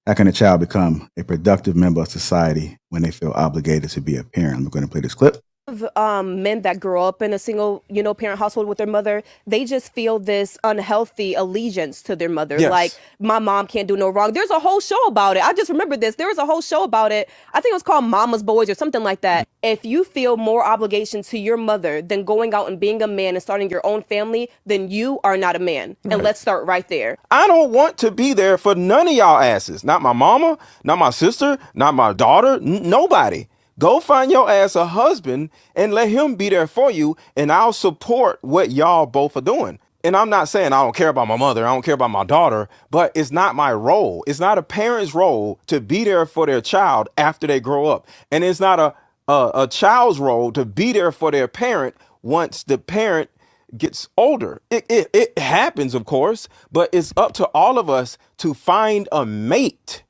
How can a child become a productive member of society when they feel obligated to be a parent? I'm going to play this clip. Men that grow up in a single, parent household with their mother, they just feel this unhealthy allegiance to their mother. Like, Yes. my mom can't do no wrong. There's a whole show about it. I just remember this. There was a whole show about it. I think it was called Mama's Boys or something like that. If you feel more obligation to your mother than going out and being a man and starting your own family, then you are not a man. And let's start right there. I don't want to be there for none of y'all asses. Not my mama, not my sister, not my daughter, nobody. Go find your ass a husband and let him be there for you, and I'll support what y'all both are doing. And I'm not saying I don't care about my mother, I don't care about my daughter, but it's not my role. It's not a parent's role to be there for their child after they grow up. And it's not a child's role to be there for their parent once the parent gets older. It happens, of course, but it's up to all of us to find a mate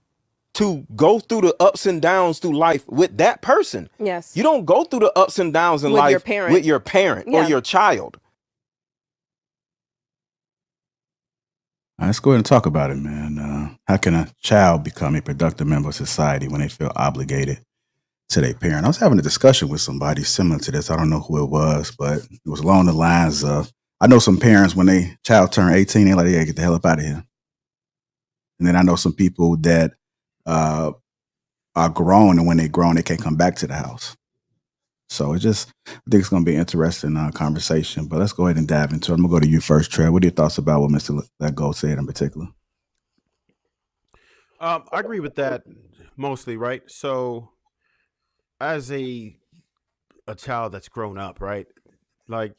to go through the ups and downs through life with that person. Yes. You don't go through the ups and downs in With life your parent. with your parent or Yeah. your child. Let's go ahead and talk about it, man. How can a child become a productive member of society when they feel obligated to their parent? I was having a discussion with somebody similar to this. I don't know who it was, but it was along the lines of, I know some parents, when they child turn 18, they're like, yeah, get the hell up out of here. And then I know some people that are grown, and when they're grown, they can't come back to the house. So I think it's going to be an interesting conversation, but let's go ahead and dive into it. I'm going to go to you first, Trev. What are your thoughts about what Mr. Legault said in particular? I agree with that mostly, right? So, as a child that's grown up, right? Like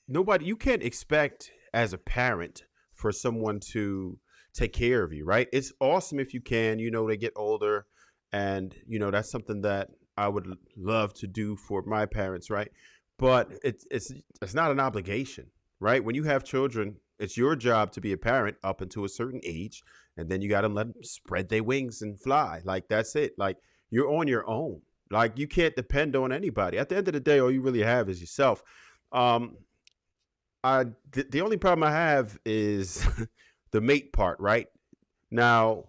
you can't expect as a parent for someone to take care of you, right? It's awesome if you can, they get older, and that's something that I would love to do for my parents, right? But it's not an obligation, right? When you have children, it's your job to be a parent up until a certain age, and then you got to let them spread their wings and fly. Like, that's it. Like, you're on your own. Like, you can't depend on anybody. At the end of the day, all you really have is yourself. Um, the only problem I have is the mate part, right? Now,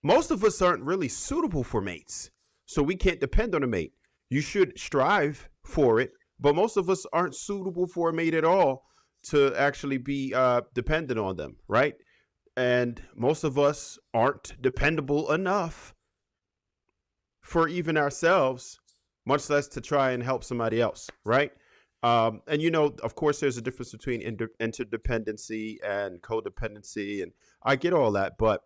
most of us aren't really suitable for mates, so we can't depend on a mate. You should strive for it, but most of us aren't suitable for a mate at all to actually be dependent on them, right? And most of us aren't dependable enough for even ourselves, much less to try and help somebody else, right? And of course, there's a difference between interdependency and codependency, and I get all that, but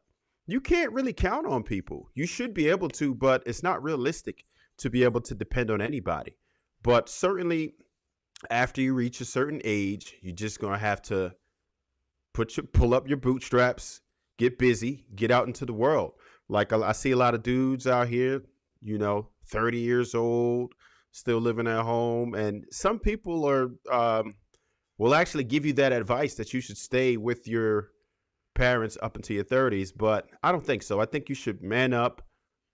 you can't really count on people. You should be able to, but it's not realistic to be able to depend on anybody. But certainly, after you reach a certain age, you're just gonna have to pull up your bootstraps, get busy, get out into the world. Like, I see a lot of dudes out here, 30 years old, still living at home, and some people will actually give you that advice that you should stay with your parents up into your 30s, but I don't think so. I think you should man up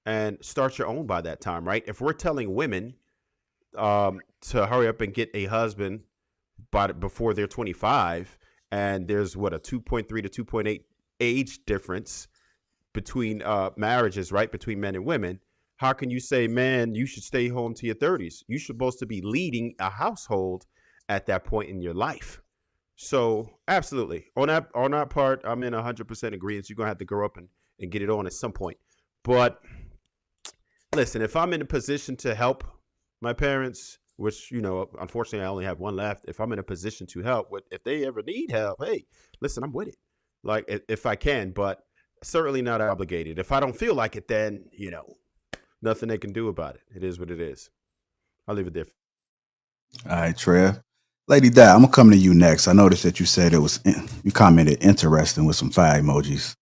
and start your own by that time, right? If we're telling women to hurry up and get a husband before they're 25, and there's a 2.3 to 2.8 age difference between marriages, right, between men and women, how can you say, man, you should stay home to your 30s? You're supposed to be leading a household at that point in your life. So absolutely, on that part, I'm in 100% agreement. You're gonna have to grow up and get it on at some point. But listen, if I'm in a position to help my parents, which unfortunately I only have one left, if I'm in a position to help, if they ever need help, hey, listen, I'm with it. Like, if I can, but certainly not obligated. If I don't feel like it, then nothing they can do about it. It is what it is. I'll leave it there. All right, Trev. Lady Di, I'm gonna come to you next. I noticed that you said you commented interesting with some fire emojis.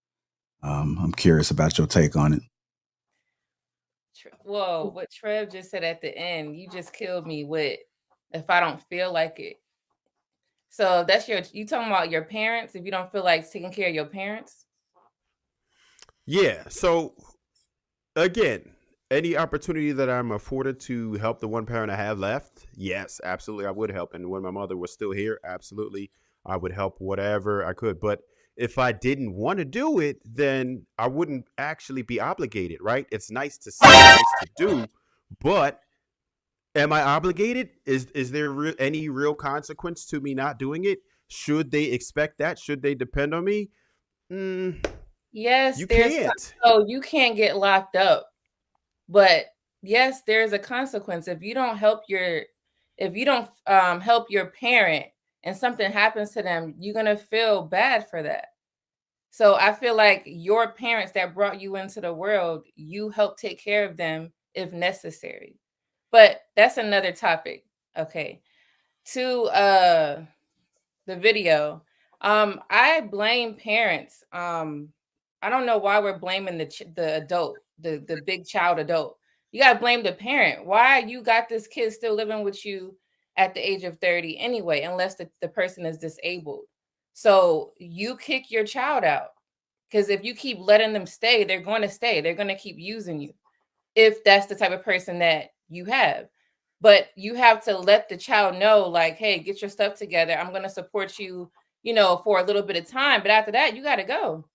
I'm curious about your take on it. Whoa, what Trev just said at the end, you just killed me with if I don't feel like it. So that's you talking about your parents, if you don't feel like taking care of your parents? Yeah. So again, any opportunity that I'm afforded to help the one parent I have left, yes, absolutely, I would help. And when my mother was still here, absolutely, I would help whatever I could. But If I didn't want to do it, then I wouldn't actually be obligated, right? It's nice to say, nice to do, but am I obligated? Is there any real consequence to me not doing it? Should they expect that? Should they depend on me? Yes, You there's can't. so you can't get locked up. But yes, there's a consequence. If you don't help your help your parent and something happens to them, you're gonna feel bad for that. So I feel like your parents that brought you into the world, you help take care of them if necessary. But that's another topic. Okay. To the video. I blame parents. I don't know why we're blaming the adult, the big child adult. You gotta blame the parent. Why you got this kid still living with you at the age of 30 anyway, unless the person is disabled. So you kick your child out. Because if you keep letting them stay, they're going to stay. They're going to keep using you if that's the type of person that you have. But you have to let the child know, like, hey, get your stuff together. I'm going to support you, for a little bit of time. But after that, you got to go.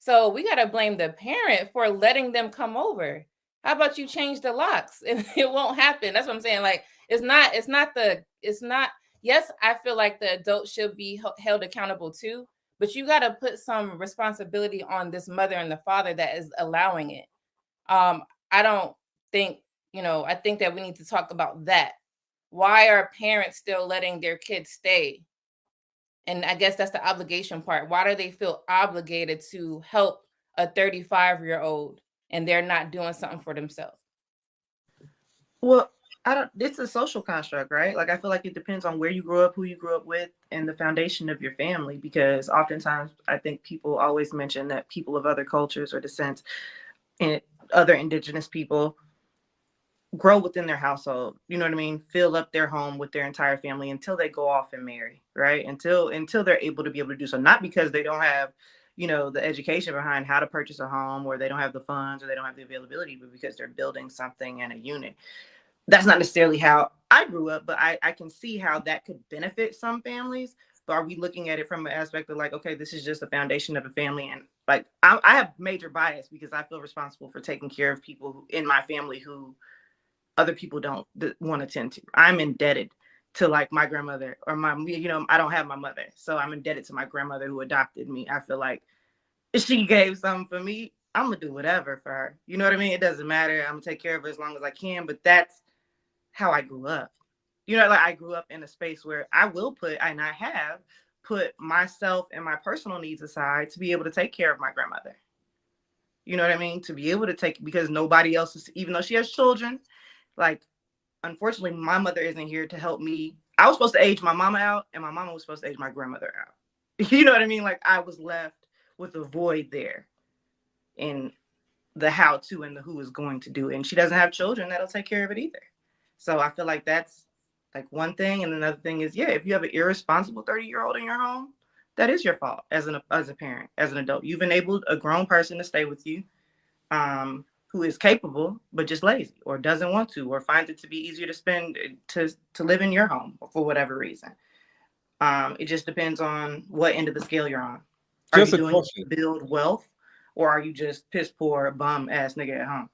So we got to blame the parent for letting them come over. How about you change the locks and it won't happen? That's what I'm saying. Like, yes, I feel like the adult should be held accountable too, but you got to put some responsibility on this mother and the father that is allowing it. I don't think, I think that we need to talk about that. Why are parents still letting their kids stay? And I guess that's the obligation part. Why do they feel obligated to help a 35-year-old and they're not doing something for themselves? Well, I don't. It's a social construct, right? Like I feel like it depends on where you grew up, who you grew up with, and the foundation of your family. Because oftentimes, I think people always mention that people of other cultures or descents and other indigenous people grow within their household. You know what I mean? Fill up their home with their entire family until they go off and marry, right? Until they're able to do so. Not because they don't have, the education behind how to purchase a home, or they don't have the funds, or they don't have the availability, but because they're building something in a unit. That's not necessarily how I grew up, but I can see how that could benefit some families. But are we looking at it from an aspect of like, okay, this is just the foundation of a family, and like I have major bias because I feel responsible for taking care of people in my family who other people don't want to tend to. I'm indebted to like my grandmother or I don't have my mother, so I'm indebted to my grandmother who adopted me. I feel like if she gave something for me, I'm gonna do whatever for her. You know what I mean? It doesn't matter. I'm gonna take care of her as long as I can. But that's how I grew up. Like I grew up in a space where I have put myself and my personal needs aside to be able to take care of my grandmother. You know what I mean? To be able to take, because nobody else is, even though she has children, like, unfortunately, my mother isn't here to help me. I was supposed to age my mama out, and my mama was supposed to age my grandmother out. You know what I mean? Like, I was left with a void there in the how to and the who is going to do it. And she doesn't have children that'll take care of it either. So I feel like that's like one thing. And another thing is, yeah, if you have an irresponsible 30-year-old in your home, that is your fault as a parent, as an adult. You've enabled a grown person to stay with you, who is capable but just lazy or doesn't want to, or finds it to be easier to spend to live in your home for whatever reason. It just depends on what end of the scale you're on. Are Just you a doing question. it to build wealth, or are you just piss poor bum ass nigga at home?